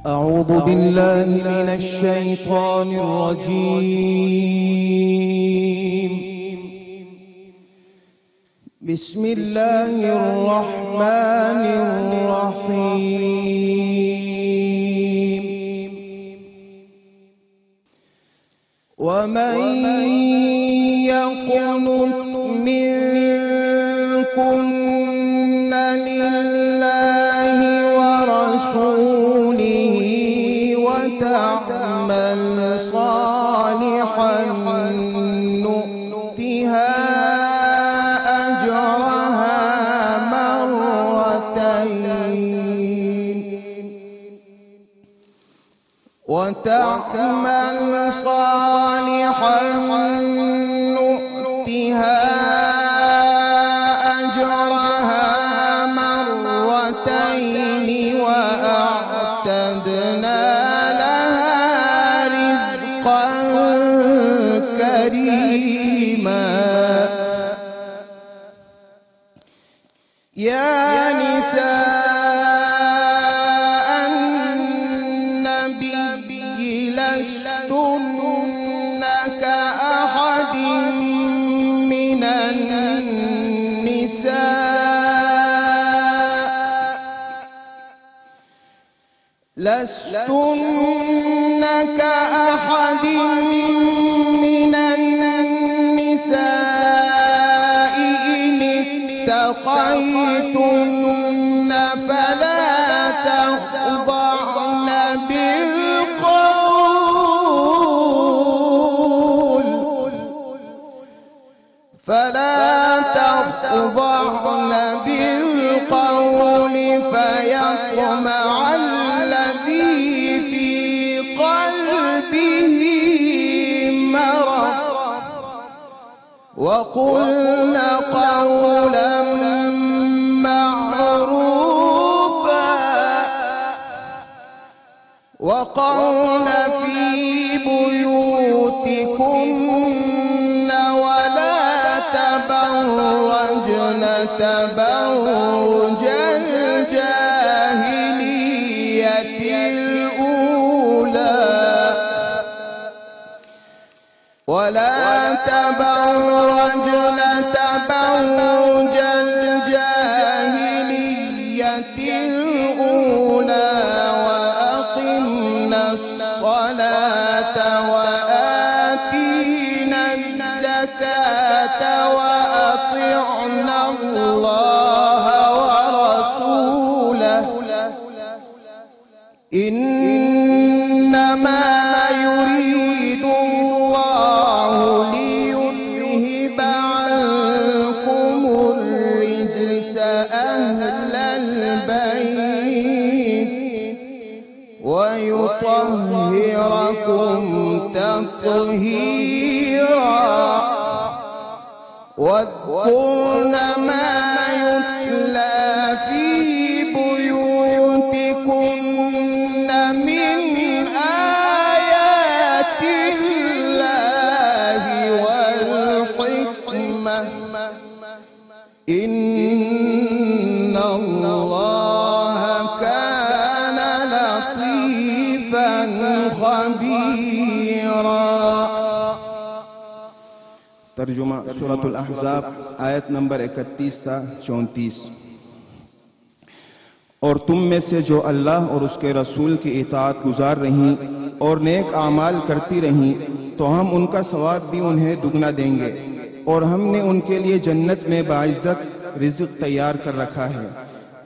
أعوذ بالله من الشيطان الرجيم. بسم الله الرحمن الرحيم. ومن يقنت منكن لله ورسوله وتعمل صالحا نؤتها أجرها مرتين وأعتدنا لها رزقا كريما. يا نساء النبي لستن كأحد من النساء إن اتقيتن فلا تخضعن بالقول فيطمع الذي في قلبه مرض وقلن قولا معروفا وقرن في بيوتكن ولا تبرجن تبرج الجاهلية الأولى وأقمنا الصلاة وآتينا الزكاة وأطعنا الله ورسوله إنما يريد الله ليذهب عنكم الرجس أهل البيت ويطهركم تطهيرا. واذكرن ما يتلى في بيوتكن من آيات الله والحكمة إن الله كان لطيفا خبيرا. ترجمہ سورۃ الاحزاب آیت نمبر 31 تا 34. اور تم میں سے جو اللہ اور اس کے رسول کی اطاعت گزار رہیں اور نیک اعمال کرتی رہیں تو ہم ان کا ثواب بھی انہیں دگنا دیں گے، اور ہم نے ان کے لیے جنت میں باعزت رزق تیار کر رکھا ہے۔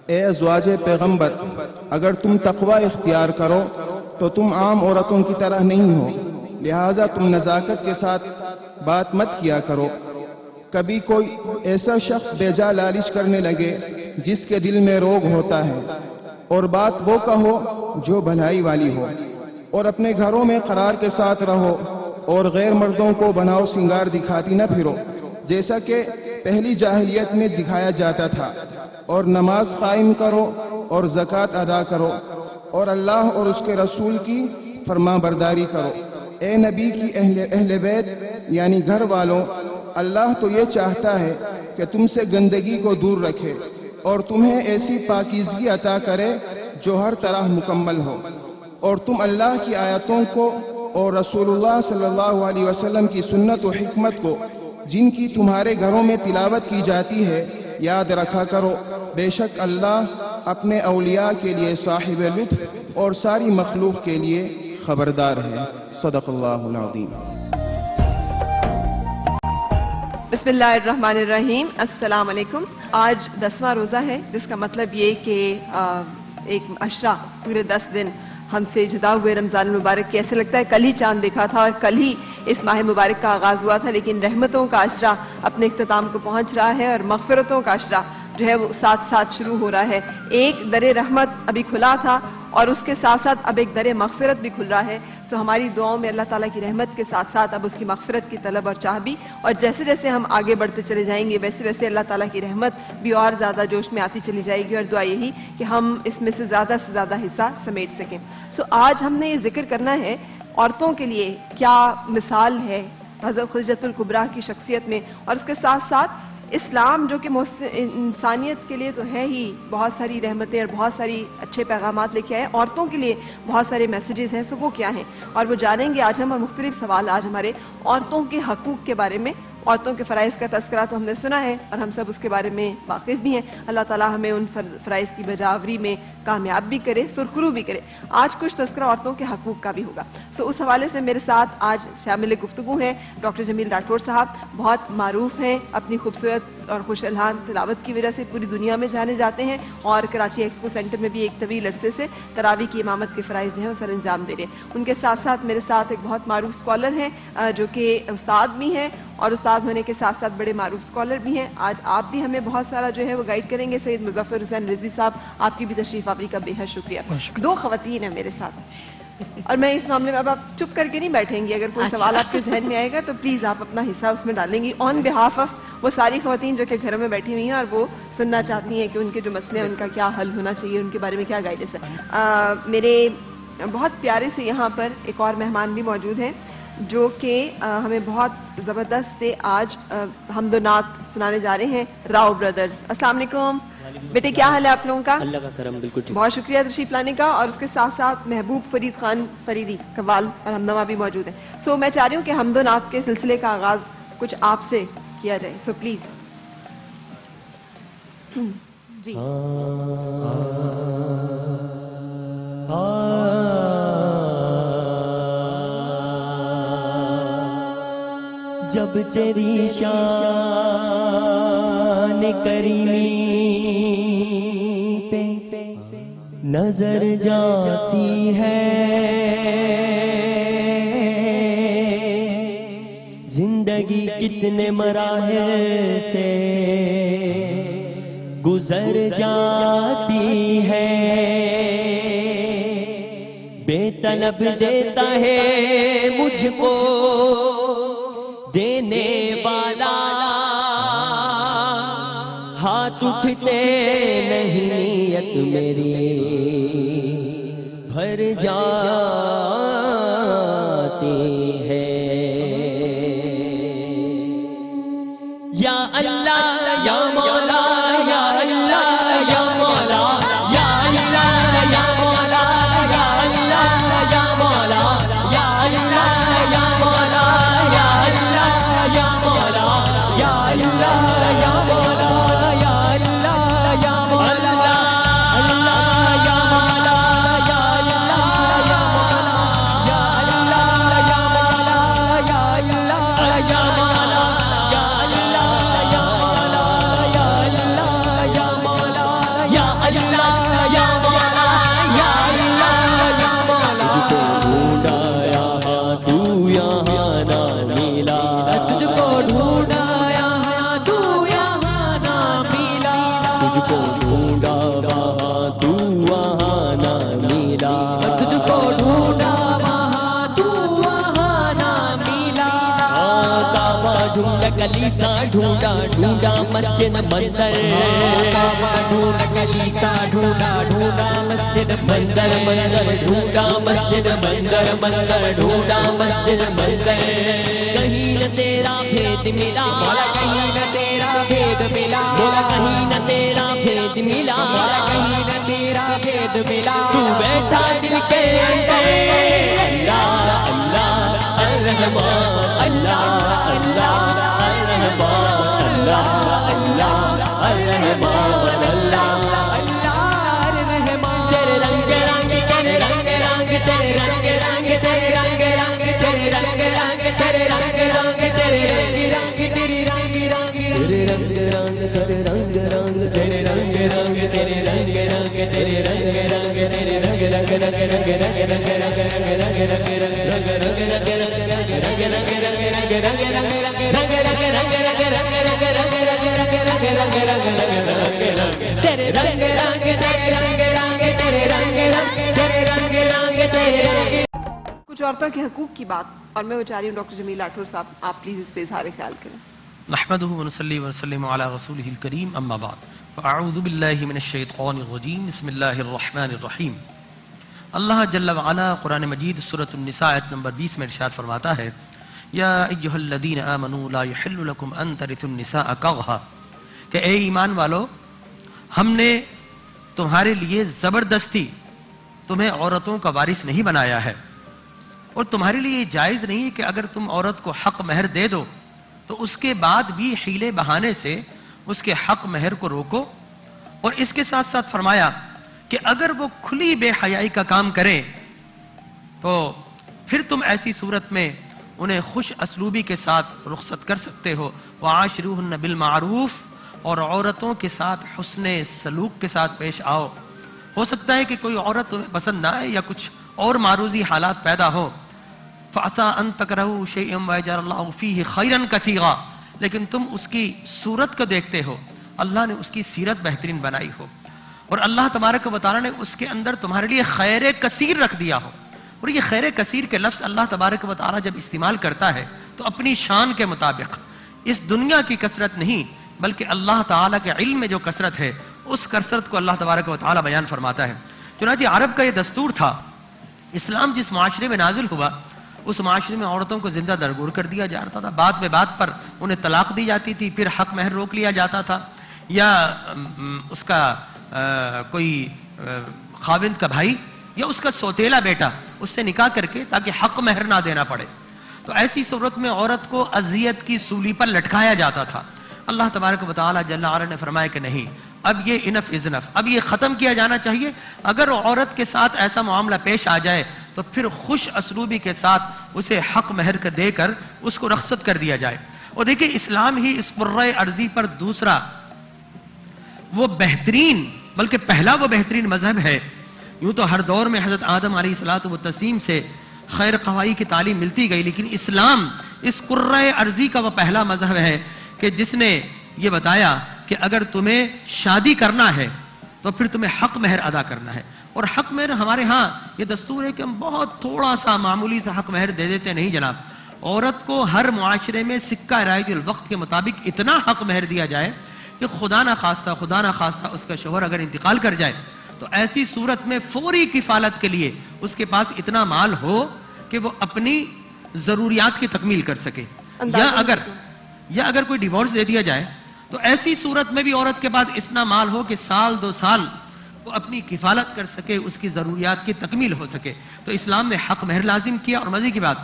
اے ازواج پیغمبر، اگر تم تقوی اختیار کرو تو تم عام عورتوں کی طرح نہیں ہو، لہٰذا تم نزاکت کے ساتھ بات مت کیا کرو۔ کبھی کوئی ایسا شخص بے جا لالچ کرنے لگے جس کے دل میں روگ ہوتا ہے، اور بات وہ کہو جو بھلائی والی ہو، اور اپنے گھروں میں قرار کے ساتھ رہو، اور غیر مردوں کو بناؤ سنگار دکھاتی نہ پھرو جیسا کہ پہلی جاہلیت میں دکھایا جاتا تھا، اور نماز قائم کرو اور زکوٰۃ ادا کرو، اور اللہ اور اس کے رسول کی فرما برداری کرو۔ اے نبی کی اہل بیت یعنی گھر والوں، اللہ تو یہ چاہتا ہے کہ تم سے گندگی کو دور رکھے اور تمہیں ایسی پاکیزگی عطا کرے جو ہر طرح مکمل ہو، اور تم اللہ کی آیتوں کو اور رسول اللہ صلی اللہ علیہ وسلم کی سنت و حکمت کو جن کی تمہارے گھروں میں تلاوت کی جاتی ہے یاد رکھا کرو. بے شک اللہ اپنے اولیاء کے لیے صاحب لطف اور ساری مخلوق کے لیے خبردار ہے. صدق اللہ العظیم. بسم اللہ الرحمن الرحیم. السلام علیکم. آج 10واں روزہ ہے، جس کا مطلب یہ کہ ایک عشرہ پورے 10 دن ہم سے جدا ہوئے رمضان المبارک کے. ایسے لگتا ہے کل ہی چاند دیکھا تھا اور کل ہی اس ماہ مبارک کا آغاز ہوا تھا، لیکن رحمتوں کا عشرہ اپنے اختتام کو پہنچ رہا ہے اور مغفرتوں کا عشرہ جو ہے وہ ساتھ ساتھ شروع ہو رہا ہے. ایک در رحمت ابھی کھلا تھا اور اس کے ساتھ ساتھ اب ایک در مغفرت بھی کھل رہا ہے. سو ہماری دعاؤں میں اللہ تعالیٰ کی رحمت کے ساتھ ساتھ اب اس کی مغفرت کی طلب اور چاہ بھی، اور جیسے جیسے ہم آگے بڑھتے چلے جائیں گے ویسے ویسے اللہ تعالیٰ کی رحمت بھی اور زیادہ جوش میں آتی چلی جائے گی. اور دعا یہی کہ ہم اس میں سے زیادہ حصہ سمیٹ سکیں. سو آج ہم نے یہ ذکر کرنا ہے عورتوں کے لیے کیا مثال ہے حضرت خدیجۃ الکبریٰ کی شخصیت میں، اور اس کے ساتھ ساتھ اسلام جو کہ انسانیت کے لیے تو ہے ہی بہت ساری رحمتیں اور بہت ساری اچھے پیغامات لے کے آئے، عورتوں کے لیے بہت سارے میسیجز ہیں. سو وہ کیا ہیں اور وہ جانیں گے آج ہم. اور مختلف سوال آج ہمارے عورتوں کے حقوق کے بارے میں. عورتوں کے فرائض کا تذکرہ تو ہم نے سنا ہے اور ہم سب اس کے بارے میں واقف بھی ہیں. اللہ تعالیٰ ہمیں ان فرائض کی بجاوری میں کامیاب بھی کرے، سرخرو بھی کرے. آج کچھ تذکرہ عورتوں کے حقوق کا بھی ہوگا. سو اس حوالے سے میرے ساتھ آج شامل گفتگو ہیں ڈاکٹر جمیل راٹھور صاحب. بہت معروف ہیں اپنی خوبصورت اور خوش الحان تلاوت کی وجہ سے، پوری دنیا میں جانے جاتے ہیں اور کراچی ایکسپو سینٹر میں بھی ایک طویل عرصے سے تراویح کی امامت کے فرائض ہیں وہ سر انجام دے رہے ہیں. ان کے ساتھ ساتھ میرے ساتھ ایک بہت معروف اسکالر ہیں جو کہ استاد بھی ہیں اور استاد ہونے کے ساتھ ساتھ بڑے معروف اسکالر بھی ہیں. آج آپ بھی ہمیں بہت سارا جو ہے وہ گائیڈ کریں گے. سید مظفر حسین رضوی صاحب، آپ کی بھی تشریف آوری کا بے حد شکریہ. 2 خواتین ہیں میرے ساتھ اور میں اس معاملے میں اب آپ چپ کر کے نہیں بیٹھیں گی. اگر کوئی سوال آپ کے ذہن میں آئے گا تو پلیز آپ اپنا حصہ اس میں ڈالیں گی آن بہاف آف وہ ساری خواتین جو کہ گھروں میں بیٹھی ہوئی ہیں اور وہ سننا چاہتی ہیں کہ ان کے جو مسئلے ہیں ان کا کیا حل ہونا چاہیے، ان کے بارے میں کیا گائیڈنس ہے. میرے بہت پیارے سے یہاں پر ایک اور مہمان بھی موجود ہیں جو کہ ہمیں بہت زبردست سے آج حمد و نعت سنانے جا رہے ہیں. راؤ بردرز. السلام علیکم بیٹے، کیا حال ہے آپ لوگوں کا؟ اللہ کا کرم. بالکل ٹھیک. بہت شکریہ تشریف لانے کا. اور اس کے ساتھ ساتھ محبوب فرید خان فریدی قوال اور ہمدمہ بھی موجود ہیں. سو میں چاہ رہی ہوں کہ حمد و نعت کے سلسلے کا آغاز کچھ آپ سے کیا جائے. سو پلیز جی. جب تیری شان کریمی پہ نظر جاتی ہے، زندگی کتنے مراحل سے گزر جاتی ہے، بے طلب دیتا ہے مجھ کو دینے والا، ہاتھ اٹھتے نہیں نیت میری بھر جاتی ہے. یا اللہ یا مولا یا اللہ یا مولا یا اللہ یا مولا یا اللہ یا مولا یا اللہ یا مولا یا اللہ یا مولا یا اللہ یا مولا یا اللہ یا مولا اللہ یا مولا یا اللہ یا مولا یا اللہ یا مولا یا اللہ یا مولا یا اللہ یا مولا یا اللہ یا مولا یا اللہ یا مولا یا اللہ یا مولا. تجھ کو ڈھونڈا یہاں تو یہاں نہ ملا، تجھ کو ڈھونڈا وہاں تو وہاں نہ ملا، تجھ کو ڈھونڈا وہاں تو وہاں نہ ملا. کعبہ ڈھونڈا کلیسا ڈھونڈا ڈھونڈا مسجد مندر، کعبہ ڈھونڈا کلیسا ڈھونڈا ڈھونڈا مسجد مندر، مندر ڈھونڈا مسجد مندر، مندر ڈھونڈا مسجد مندر. کہیں نہ تیرا بھید ملا مولا، کہیں نہ تیرا بھید ملا مولا، کہیں نہ تیرا بھید ملا مولا، کہیں نہ تیرا بھید شاہد ملا تو بیٹھا دل کے اندر اللہ اللہ الرحمن اللہ اللہ الرحمن اللہ اللہ الرحمن اللہ اللہ الرحمن تیرے رنگ رنگ تیرے رنگ رنگ تیرے رنگ رنگ تیرے رنگ رنگ تیرے رنگ رنگ تیرے رنگ رنگ تیرے رنگ رنگ تیرے رنگ رنگ تیرے رنگ رنگ تیرے رنگ رنگ تیرے رنگ رنگ تیرے رنگ رنگ تیرے رنگ رنگ تیرے رنگ رنگ رنگ رنگ رنگ رنگ کچھ عورتوں کے حقوق کی بات، اور میں وہ چاہ رہی ہوں ڈاکٹر جمیل راٹھور صاحب آپ پلیز اس پہ اظہار خیال کریں. نحمده ونصلي ونسلم على رسوله الكريم اما بعد فاعوذ بالله من الشیطان الرجیم بسم اللہ الرحمن الرحیم. اللہ جل وعلا قرآن مجید سورۃ النساء آیت نمبر 20 میں ارشاد فرماتا ہے یا ایھا الذین آمنوا لا یحل لکم ان ترثوا النساء کرہا، کہ اے ایمان والو ہم نے تمہارے لیے زبردستی تمہیں عورتوں کا وارث نہیں بنایا ہے، اور تمہارے لیے یہ جائز نہیں کہ اگر تم عورت کو حق مہر دے دو تو اس کے بعد بھی حیلے بہانے سے اس کے حق مہر کو روکو. اور اس کے ساتھ ساتھ فرمایا کہ اگر وہ کھلی بے حیائی کا کام کریں تو پھر تم ایسی صورت میں انہیں خوش اسلوبی کے ساتھ رخصت کر سکتے ہو. وعاشروہن بالمعروف، اور عورتوں کے ساتھ حسن سلوک کے ساتھ پیش آؤ. ہو سکتا ہے کہ کوئی عورت تمہیں پسند نہ آئے یا کچھ اور معروضی حالات پیدا ہو. فَعَسَىٰ أَن تَكْرَهُوا شَيْئًا وَيَجْعَلَ اللَّهُ فِيهِ خَيْرًا كَثِيرًا، لیکن تم اس کی صورت کو دیکھتے ہو، اللہ نے اس کی سیرت بہترین بنائی ہو، اور اللہ تبارک و تعالیٰ نے اس کے اندر تمہارے لیے خیر کثیر رکھ دیا ہو. اور یہ خیر کثیر کے لفظ اللہ تبارک و تعالیٰ جب استعمال کرتا ہے تو اپنی شان کے مطابق، اس دنیا کی کثرت نہیں بلکہ اللہ تعالیٰ کے علم میں جو کثرت ہے اس کثرت کو اللہ تبارک و تعالیٰ بیان فرماتا ہے. چنانچہ عرب کا یہ دستور تھا، اسلام جس معاشرے میں نازل ہوا اس معاشرے میں عورتوں کو زندہ درگور کر دیا جاتا تھا، بات بے بات پر انہیں طلاق دی جاتی تھی، پھر حق مہر روک لیا جاتا تھا، یا اس کا کوئی خاوند کا بھائی یا اس کا سوتیلا بیٹا اس سے نکاح کر کے تاکہ حق مہر نہ دینا پڑے. تو ایسی صورت میں عورت کو اذیت کی سولی پر لٹکایا جاتا تھا. اللہ تبارک و تعالیٰ جل وعلا نے فرمایا کہ نہیں، اب یہ انف از انف، اب یہ ختم کیا جانا چاہیے. اگر عورت کے ساتھ ایسا معاملہ پیش آ جائے تو پھر خوش اسلوبی کے ساتھ اسے حق مہر کا دے کر اس کو رخصت کر دیا جائے. اور دیکھیں اسلام ہی اس قرۂ ارضی پر دوسرا وہ بہترین، بلکہ پہلا وہ بہترین مذہب ہے. یوں تو ہر دور میں حضرت آدم علیہ الصلوۃ والتسلیم سے خیر خواہی کی تعلیم ملتی گئی، لیکن اسلام اس قرۂ ارضی کا وہ پہلا مذہب ہے کہ جس نے یہ بتایا کہ اگر تمہیں شادی کرنا ہے تو پھر تمہیں حق مہر ادا کرنا ہے. اور حق مہر ہمارے ہاں یہ دستور ہے کہ ہم بہت تھوڑا سا معمولی سا حق مہر دے دیتے نہیں جناب. عورت کو ہر معاشرے میں سکہ رائج الوقت کے مطابق اتنا حق مہر دیا جائے کہ خدا نہ خواستہ اس کا شوہر اگر انتقال کر جائے تو ایسی صورت میں فوری کفالت کے لیے اس کے پاس اتنا مال ہو کہ وہ اپنی ضروریات کی تکمیل کر سکے. یا اگر کوئی ڈیورس دے دیا جائے تو ایسی صورت میں بھی عورت کے پاس اتنا مال ہو کہ سال 2 سال وہ اپنی کفالت کر سکے، اس کی ضروریات کی تکمیل ہو سکے. تو اسلام نے حق مہر لازم کیا. اور مزے کی بات،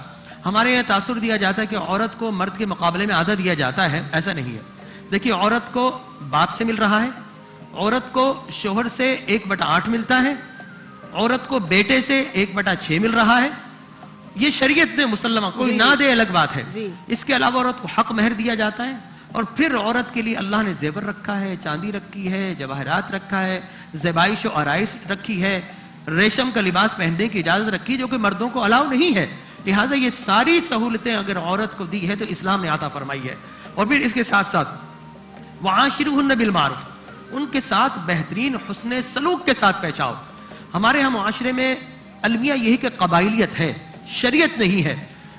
ہمارے یہاں تاثر دیا جاتا ہے کہ عورت کو مرد کے مقابلے میں آدھا دیا جاتا ہے. ایسا نہیں ہے. دیکھیے عورت کو باپ سے مل رہا ہے، عورت کو شوہر سے 1/8 ملتا ہے، عورت کو بیٹے سے 1/6 مل رہا ہے. یہ شریعت نے مسلمہ، کوئی نہ دے الگ بات ہے. اس کے علاوہ عورت کو حق مہر دیا جاتا ہے. اور پھر عورت کے لیے اللہ نے زیور رکھا ہے، چاندی رکھی ہے، جواہرات رکھا ہے، زیبائش و آرائش رکھی ہے، ریشم کا لباس پہننے کی اجازت رکھی جو کہ مردوں کو الاؤ نہیں ہے. لہٰذا یہ ساری سہولتیں اگر عورت کو دی ہے تو اسلام نے عطا فرمائی ہے. اور پھر اس کے ساتھ ساتھ وعاشروہن بالمعروف، ان کے ساتھ بہترین حسن سلوک کے ساتھ پیش آؤ. ہمارے ہاں معاشرے میں المیہ یہی کہ قبائلیت ہے، شریعت نہیں ہے.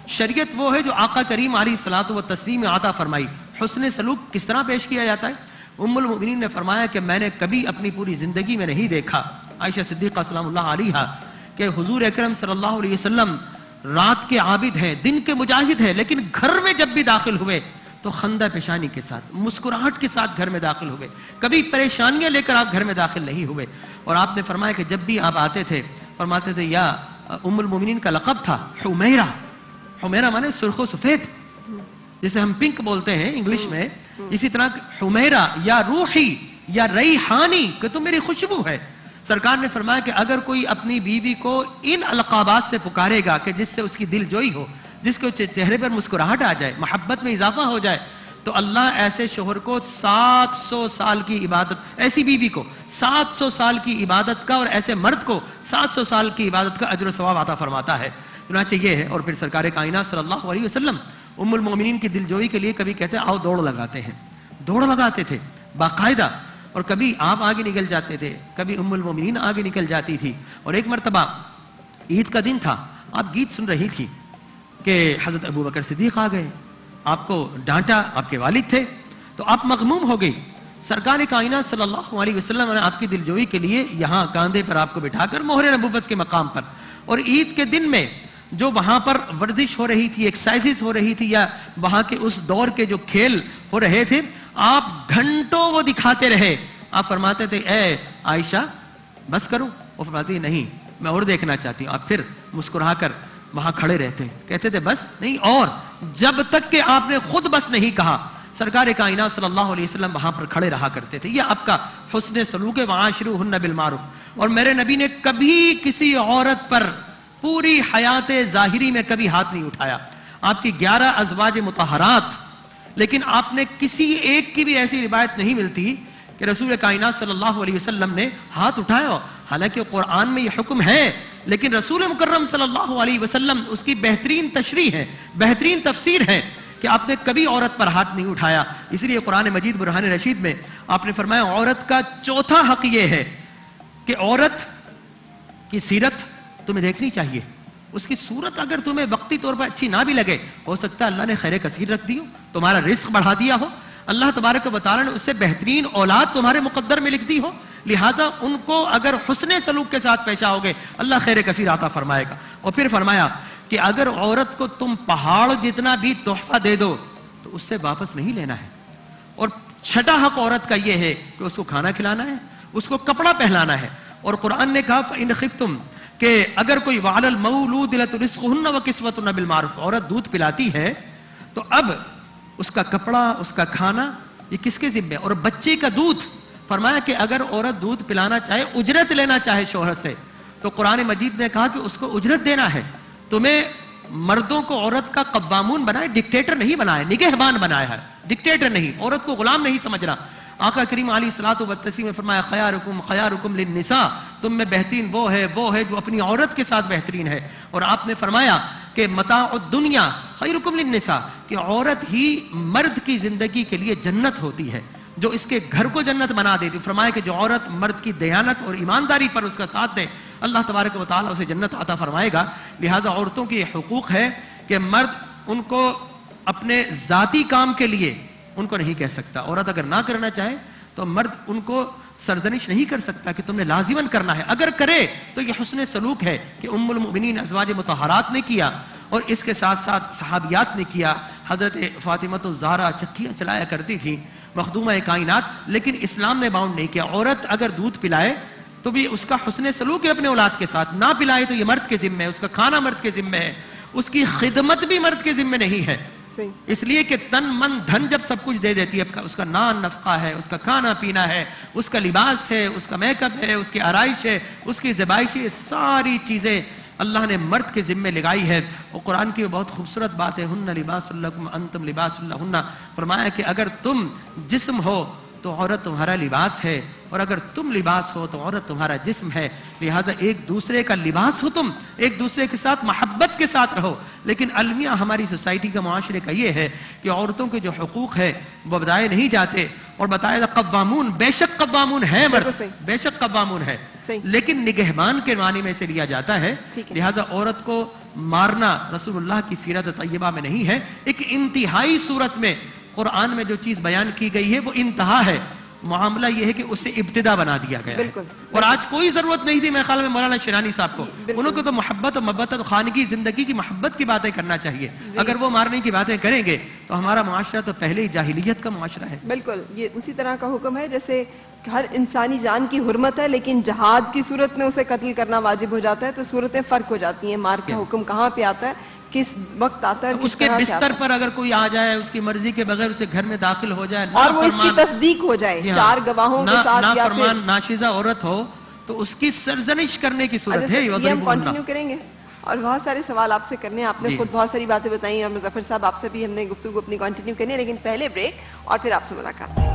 شریعت وہ ہے جو آقا کریم علیہ الصلوۃ والتسلیم میں عطا فرمائی. حسن سلوک کس طرح پیش کیا جاتا ہے؟ ام المؤمنین نے فرمایا کہ میں نے کبھی اپنی پوری زندگی میں نہیں دیکھا، عائشہ صدیقہ سلام اللہ علیہا، کہ حضور اکرم صلی اللہ علیہ وسلم رات کے عابد ہیں، دن کے مجاہد ہیں، لیکن گھر میں جب بھی داخل ہوئے تو خندہ پیشانی کے ساتھ مسکراہٹ کے ساتھ گھر میں داخل ہوئے، کبھی پریشانیاں لے کر آپ گھر میں داخل نہیں ہوئے. اور آپ نے فرمایا کہ جب بھی آپ آتے تھے فرماتے تھے یا ام المومنین کا لقب تھا حمیرہ. حمیرہ مانے سرخ و سفید، جسے ہم پنک بولتے ہیں انگلش میں، اسی طرح حمیرہ یا روحی یا ریحانی کہ تم میری خوشبو ہے. سرکار نے فرمایا کہ اگر کوئی اپنی بیوی کو ان القابات سے پکارے گا کہ جس سے اس کی دل جوئی ہو، جس کو چہرے پر مسکراہٹ آ جائے، محبت میں اضافہ ہو جائے، تو اللہ ایسے شوہر کو 700 سال کی عبادت، ایسی بیوی کو 700 سال کی عبادت کا، اور ایسے مرد کو 700 سال کی عبادت کا اجر و ثواب عطا فرماتا ہے. چنانچہ یہ ہے. اور پھر سرکار کائنات صلی اللہ علیہ وسلم ام المومنین کی دلجوئی کے لیے کبھی کہتے آؤ دوڑ لگاتے ہیں، دوڑ لگاتے تھے باقاعدہ. اور کبھی آپ آگے نکل جاتے تھے، کبھی ام المومنین آگے نکل جاتی تھی. اور ایک مرتبہ عید کا دن تھا، آپ گیت سن رہی تھی کہ حضرت ابو بکر صدیق آ گئے، آپ کو ڈانٹا آپ کے والد تھے، تو آپ مغموم ہو گئی. سرکار کائنات صلی اللہ علیہ وسلم نے آپ کی دلجوئی کے لیے یہاں کاندھے پر آپ کو بٹھا کر مہر نبوت کے مقام پر، اور عید کے دن میں جو وہاں پر ورزش ہو رہی تھی، ایکسرسائز ہو رہی تھی، یا وہاں کے اس دور کے جو کھیل ہو رہے تھے، آپ گھنٹوں وہ دکھاتے رہے. آپ فرماتے تھے اے عائشہ بس کروں؟ وہ فرماتی نہیں میں اور دیکھنا چاہتی ہوں. آپ پھر مسکرا کر وہاں کھڑے رہتے، کہتے تھے بس نہیں اور، جب تک کہ آپ نے خود بس نہیں کہا. سرکار کائنات صلی اللہ علیہ وسلم وہاں پر کھڑے رہا کرتے تھے. یہ آپ کا حسن سلوک ہے. وعاشروہن بالمعروف. اور میرے نبی نے کبھی کسی عورت پر پوری حیات ظاہری میں کبھی ہاتھ نہیں اٹھایا. آپ کی 11 ازواج مطہرات، لیکن آپ نے کسی ایک کی بھی ایسی روایت نہیں ملتی کہ رسول کائنات صلی اللہ علیہ وسلم نے ہاتھ اٹھایا. حالانکہ قرآن میں یہ حکم ہے، لیکن رسول مکرم صلی اللہ علیہ وسلم اس کی بہترین تشریح ہے، بہترین تفسیر ہے کہ آپ نے کبھی عورت پر ہاتھ نہیں اٹھایا. اس لیے قرآن مجید برہان رشید میں آپ نے فرمایا عورت کا چوتھا حق یہ ہے کہ عورت کی سیرت تمہیں دیکھنی چاہیے. اس کی صورت اگر تمہیں وقتی طور پر اچھی نہ بھی لگے، ہو سکتا ہے اللہ نے خیر کثیر رکھ دی ہو، تمہارا رزق بڑھا دیا ہو، اللہ تبارک و تعالی نے اس سے بہترین اولاد تمہارے مقدر میں لکھ دی ہو، لہذا ان کو اگر حسن سلوک کے ساتھ پیش آؤ گے اللہ خیر کثیر عطا فرمائے گا. اور پھر فرمایا کہ اگر عورت کو تم پہاڑ جتنا بھی تحفہ دے دو تو اس سے واپس نہیں لینا ہے. اور چھٹا حق عورت کا یہ ہے کہ اس کو کھانا کھلانا ہے، اس کو کپڑا پہنانا ہے. اور قرآن نے کہا فَإِنْ خِفْتُمْ کہ اگر کوئی وَعَلَى الْمَوْلُودِ لَتُرِزْقُهُنَّ وَكِسْوَتُهُنَّ بِالْمَعْرُوفِ، عورت دودھ پلاتی ہے تو اب اس کا کپڑا، اس کا کھانا یہ کس کے ذمہ ہے؟ اور بچے کا دودھ، فرمایا کہ اگر عورت دودھ پلانا چاہے، اجرت لینا چاہے شوہر سے، تو قرآن مجید نے کہا کہ اس کو اجرت دینا ہے. تمہیں مردوں کو عورت کا قوامون بنائے، ڈکٹیٹر نہیں بنایا، نگہبان بنایا ہے، ڈکٹیٹر نہیں، عورت کو غلام نہیں سمجھنا. آقا کریم علیہ الصلوۃ والتسلیم نے فرمایا خیارکم خیارکم للنساء، تم میں بہترین وہ ہے جو اپنی عورت کے ساتھ بہترین ہے. اور آپ نے فرمایا کہ متاع الدنیا خیرکم للنساء، کہ عورت ہی مرد کی زندگی کے لیے جنت ہوتی ہے، جو اس کے گھر کو جنت بنا دیتی. فرمایا کہ جو عورت مرد کی دیانت اور ایمانداری پر اس کا ساتھ دے اللہ تبارک و تعالیٰ اسے جنت عطا فرمائے گا. لہذا عورتوں کی یہ حقوق ہے کہ مرد ان کو اپنے ذاتی کام کے لیے ان کو نہیں کہہ سکتا. عورت اگر نہ کرنا چاہے تو مرد ان کو سردنش نہیں کر سکتا کہ تم نے لازماً کرنا ہے. اگر کرے تو یہ حسن سلوک ہے کہ ام المؤمنین ازواج مطہرات نے کیا، اور اس کے ساتھ ساتھ صحابیات نے کیا. حضرت فاطمہ الزہرا چکیاں چلایا کرتی تھی، مخدومہ کائنات، لیکن اسلام نے باؤنڈ نہیں کیا. عورت اگر دودھ پلائے تو بھی اس کا حسن سلوک ہے اپنے اولاد کے ساتھ، نہ پلائے تو یہ مرد کے ذمہ ہے، اس کا کھانا مرد کے ذمہ ہے، اس کی خدمت بھی مرد کے ذمہ نہیں ہے. اس لیے کہ تن من دھن جب سب کچھ دے دیتی ہے، اس کا نان نفقہ ہے، اس کا کھانا پینا ہے، اس کا لباس ہے، اس کا میک اپ ہے، اس کی آرائش ہے، اس کی زیبائش ہے، ساری چیزیں اللہ نے مرد کے ذمہ لگائی ہے. اور قرآن کی بہت خوبصورت بات ہے ہن لباس لکم انتم لباس لہن. فرمایا کہ اگر تم جسم ہو تو عورت تمہارا لباس ہے، اور اگر تم لباس ہو تو عورت تمہارا جسم ہے. لہٰذا ایک دوسرے کا لباس ہو، تم ایک دوسرے کے ساتھ محبت کے ساتھ رہو. لیکن المیہ ہماری سوسائٹی کا، معاشرے کا یہ ہے کہ عورتوں کے جو حقوق ہے وہ بتائے نہیں جاتے. اور بتایا قوامون، بے شک قوامون ہے مرد، بے شک قوامون ہے، لیکن نگہبان کے معنی میں سے لیا جاتا ہے. لہٰذا عورت کو مارنا رسول اللہ کی سیرت طیبہ میں نہیں ہے. ایک انتہائی صورت میں قرآن میں جو چیز بیان کی گئی ہے وہ انتہا ہے، معاملہ یہ ہے کہ اسے ابتدا بنا دیا گیا ہے۔ بالکل۔ اور آج کوئی ضرورت نہیں تھی میرے خیال میں مولانا شیرانی صاحب کو، انہوں کو تو محبت اور محبت اور خانگی زندگی کی محبت کی باتیں کرنا چاہیے۔ اگر وہ مارنے کی باتیں کریں گے تو ہمارا معاشرہ تو پہلے ہی جاہلیت کا معاشرہ ہے۔ بالکل، یہ اسی طرح کا حکم ہے جیسے ہر انسانی جان کی حرمت ہے، لیکن جہاد کی صورت میں اسے قتل کرنا واجب ہو جاتا ہے، تو صورتیں فرق ہو جاتی ہیں۔ مار کا حکم کہاں پہ آتا ہے، کس وقت آتا ہے، اس کے بستر پر اگر کوئی آ جائے اس کی مرضی کے بغیر اسے گھر میں داخل ہو جائے اور وہ اس کی تصدیق ہو جائے 4 گواہوں کے ساتھ، یا پھر ناشزہ عورت ہو تو اس کی سرزنش کرنے کی صورت ہے۔ یہ ہم کنٹینیو کریں گے اور بہت سارے سوال آپ سے کرنے ہیں۔ آپ نے خود بہت ساری باتیں بتائی اور مظفر صاحب آپ سے بھی ہم نے گفتگو اپنی کنٹینیو کرنی ہے، لیکن پہلے بریک اور پھر آپ سے ملاقات۔